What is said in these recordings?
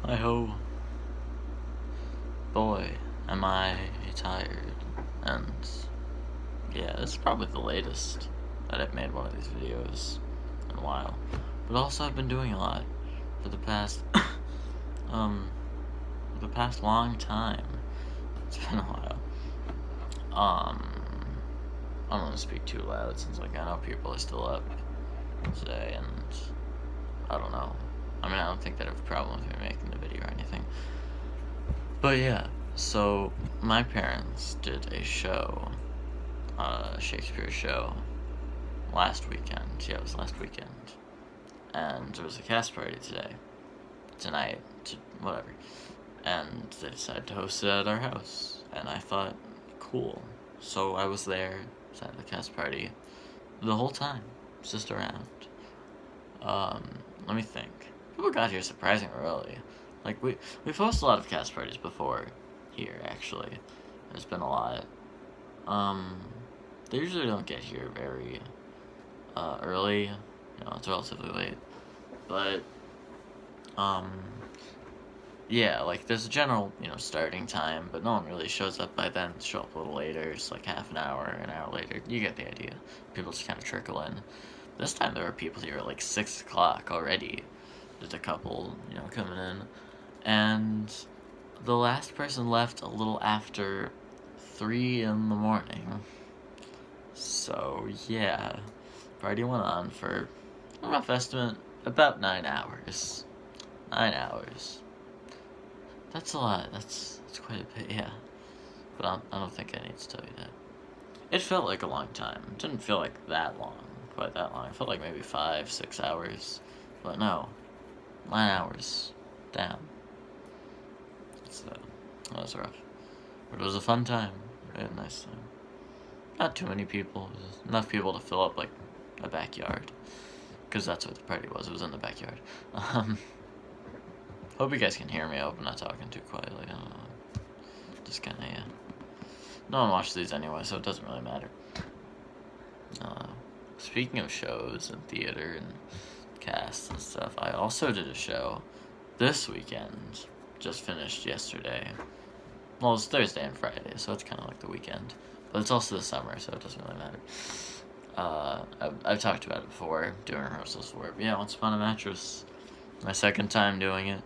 Oh, boy, am I tired. And yeah, this is probably the latest that I've made one of these videos in a while. But also I've been doing a lot for the past, long time. It's been a while. I don't want to speak too loud since I know people are still up today, and I don't know. I mean, I don't think they'd have a problem with me making the video or anything. But yeah, so my parents did a show, a Shakespeare show, last weekend. Yeah, it was last weekend. And there was a cast party tonight, whatever. And they decided to host it at our house. And I thought, cool. So I was there, at the cast party, the whole time, just around. Let me think. People got here surprisingly early. Like, we've hosted a lot of cast parties before here, actually. There's been a lot. They usually don't get here very early. It's relatively late. But, yeah, like, there's a general, starting time, but no one really shows up by then. Show up a little later, it's like half an hour later. You get the idea. People just kind of trickle in. This time there were people here at like 6 o'clock already. Just a couple, coming in. And the last person left a little after 3 in the morning. So, yeah. Party went on for, a rough estimate, about 9 hours. 9 hours. That's a lot. That's quite a bit, yeah. But I don't think I need to tell you that. It felt like a long time. It didn't feel like that long. Quite that long. It felt like maybe 5-6 hours. But no. 9 hours. Damn. That was rough. But it was a fun time. We had a nice time. Not too many people. Just enough people to fill up, like, a backyard. Because that's what the party was. It was in the backyard. Hope you guys can hear me. I hope I'm not talking too quietly. I don't know. Just kind of, yeah. No one watches these anyway, so it doesn't really matter. Speaking of shows and theater and casts and stuff, I also did a show this weekend. Just finished yesterday. Well, it's Thursday and Friday, so it's kind of like the weekend. But it's also the summer, so it doesn't really matter. I've talked about it before, doing rehearsals for it. But yeah, Once Upon a Mattress. My second time doing it.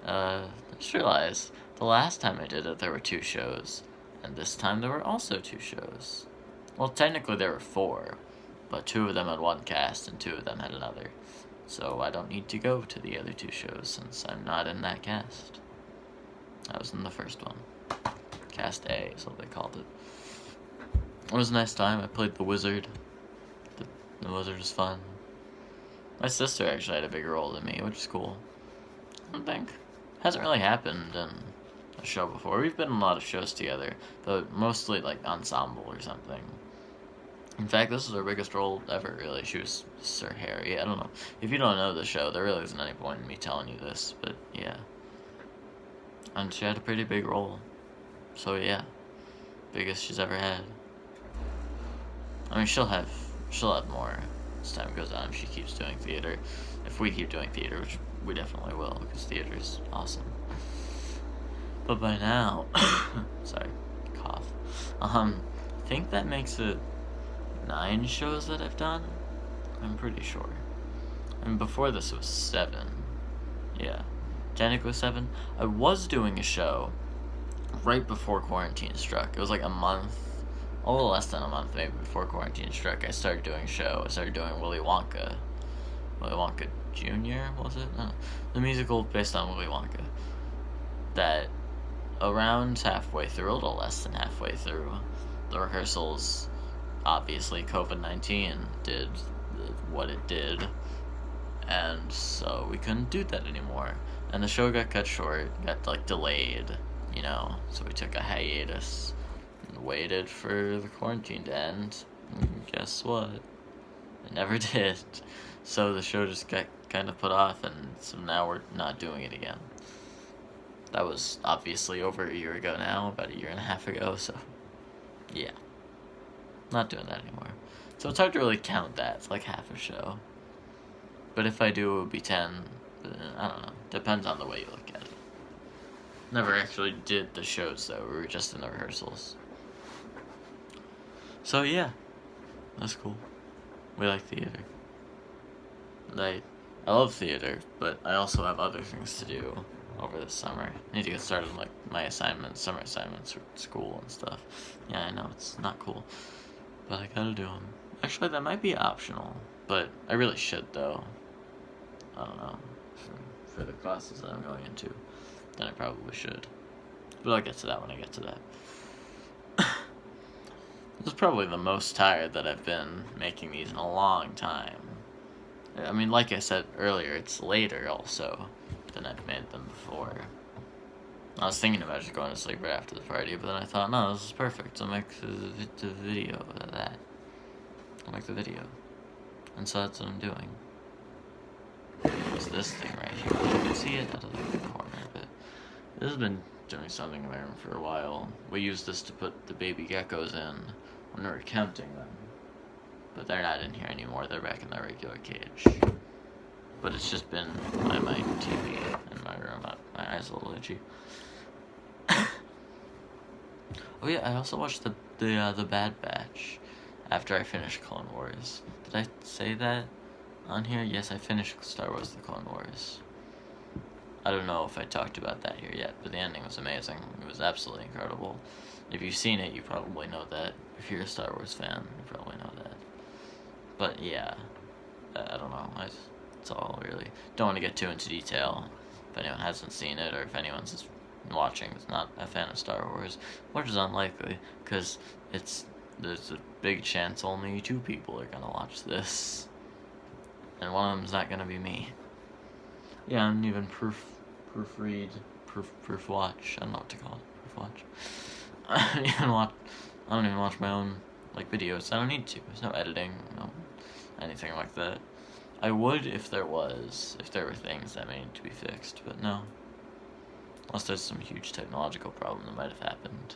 I just realized the last time I did it, there were 2 shows. And this time there were also 2 shows. Well, technically there were 4. But 2 of them had one cast and 2 of them had another. So I don't need to go to the other 2 shows since I'm not in that cast. I was in the first one. Cast A is what they called it. It was a nice time. I played the wizard. The wizard was fun. My sister actually had a bigger role than me, which is cool. I don't think. Hasn't really happened in a show before. We've been in a lot of shows together, but mostly like ensemble or something. In fact, this is her biggest role ever, really. She was Sir Harry. I don't know. If you don't know the show, there really isn't any point in me telling you this, but yeah. And she had a pretty big role. So yeah. Biggest she's ever had. I mean, she'll have more as time goes on. She keeps doing theater. If we keep doing theater, which we definitely will, because theater is awesome. But by now, sorry, cough. I think that makes it 9 shows that I've done. I'm pretty sure. And before this it was 7. Yeah, technically 7. I was doing a show right before quarantine struck. It was like a month, a little less than a month maybe before quarantine struck. I started doing a show. I started doing Willy Wonka. Willy Wonka Jr., was it? No. The musical based on Willy Wonka. That around halfway through, a little less than halfway through, the rehearsals, obviously COVID-19 did what it did, and so we couldn't do that anymore. And the show got cut short, got like delayed, so we took a hiatus and waited for the quarantine to end. And guess what? It never did. So the show just got kind of put off, and so now we're not doing it again. That was obviously over a year ago now, about a year and a half ago, so yeah. Not doing that anymore. So it's hard to really count that. It's like half a show. But if I do, it would be 10. I don't know. Depends on the way you look at it. Never actually did the shows, though. We were just in the rehearsals. So, yeah. That's cool. We like theater. I love theater, but I also have other things to do over the summer. I need to get started on, like, my assignments, summer assignments for school and stuff. Yeah, I know, it's not cool. But I gotta do them. Actually, that might be optional. But I really should, though. I don't know. For the classes that I'm going into. Then I probably should. But I'll get to that when I get to that. This is probably the most tired that I've been making these in a long time. I mean, like I said earlier, it's later also than I've made them before. I was thinking about just going to sleep right after the party, but then I thought, no, this is perfect. I'll make the video of that. I'll make the video. And so that's what I'm doing. It's this thing right here. You can see it out of the corner, but this has been doing something in my room for a while. We used this to put the baby geckos in when we were counting them. But they're not in here anymore. They're back in their regular cage. But it's just been by my TV in my room. My eyes are a little itchy. Oh yeah, I also watched the Bad Batch after I finished Clone Wars. Did I say that on here? Yes, I finished Star Wars: The Clone Wars. I don't know if I talked about that here yet, but the ending was amazing. It was absolutely incredible. If you've seen it, you probably know that. If you're a Star Wars fan, you probably know that. But yeah, I don't know. It's all really... Don't want to get too into detail if anyone hasn't seen it, or if anyone's just watching is not a fan of Star Wars, which is unlikely, because there's a big chance only 2 people are going to watch this, and one of them's not going to be me. Yeah, I don't even proof watch. I don't know what to call it. Proof watch. I don't even watch my own videos. I don't need to. There's no editing, no anything like that. I would if there were things that may need to be fixed, but no. Unless there's some huge technological problem that might have happened.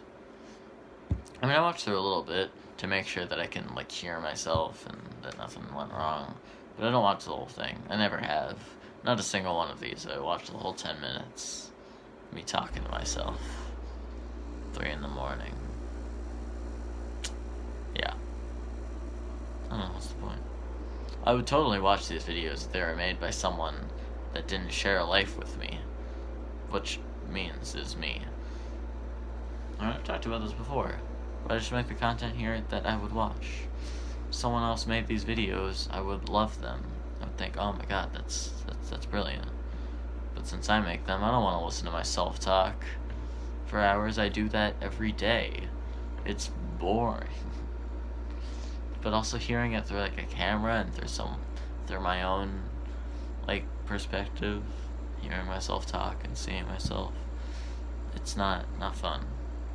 I mean, I watched through a little bit to make sure that I can hear myself and that nothing went wrong. But I don't watch the whole thing. I never have. Not a single one of these. I watched the whole 10 minutes. Me talking to myself. 3 in the morning. Yeah. I don't know, what's the point? I would totally watch these videos if they were made by someone that didn't share a life with me. Which means is me. I've talked about this before. But I just make the content here that I would watch. If someone else made these videos, I would love them. I would think, oh my god, that's brilliant. But since I make them, I don't want to listen to my self-talk for hours. I do that every day. It's boring. But also hearing it through a camera and through my own perspective, hearing myself talk and seeing myself, it's not fun.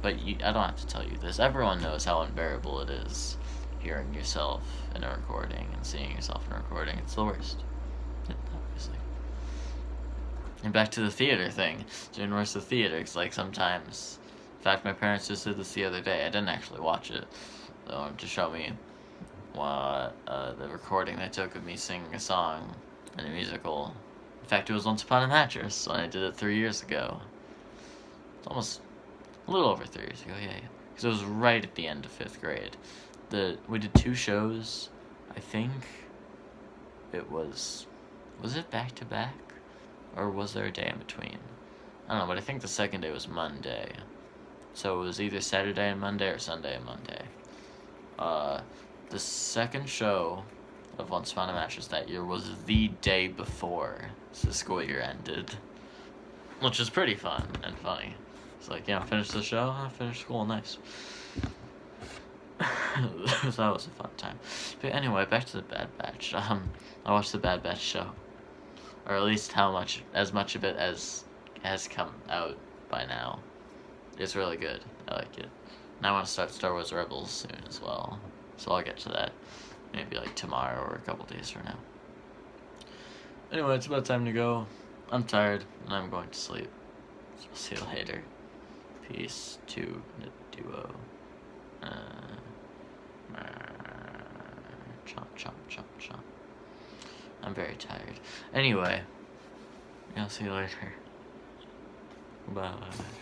But I don't have to tell you this. Everyone knows how unbearable it is hearing yourself in a recording and seeing yourself in a recording. It's the worst. Obviously. And back to the theater thing. Doing worse with theater. It's sometimes... In fact, my parents just did this the other day. I didn't actually watch it. They wanted to show me the recording they took of me singing a song in a musical. In fact, it was Once Upon a Mattress when I did it 3 years ago. It's almost a little over 3 years ago, yeah. Because it was right at the end of 5th grade. We did 2 shows. I think it was it back to back? Or was there a day in between? I don't know, but I think the second day was Monday. So it was either Saturday and Monday or Sunday and Monday. The second show of Once Upon a Mattress that year was the day before the school year ended. Which is pretty fun and funny. It's finish the show, finish school, nice. So that was a fun time. But anyway, back to the Bad Batch. I watched the Bad Batch show. Or at least as much of it as has come out by now. It's really good. I like it. And I want to start Star Wars Rebels soon as well. So I'll get to that maybe tomorrow or a couple days from now. Anyway, it's about time to go. I'm tired and I'm going to sleep. So I'll see you later. Peace to the duo. Chomp, chomp, chomp, chomp. I'm very tired. Anyway, I'll see you later. Bye.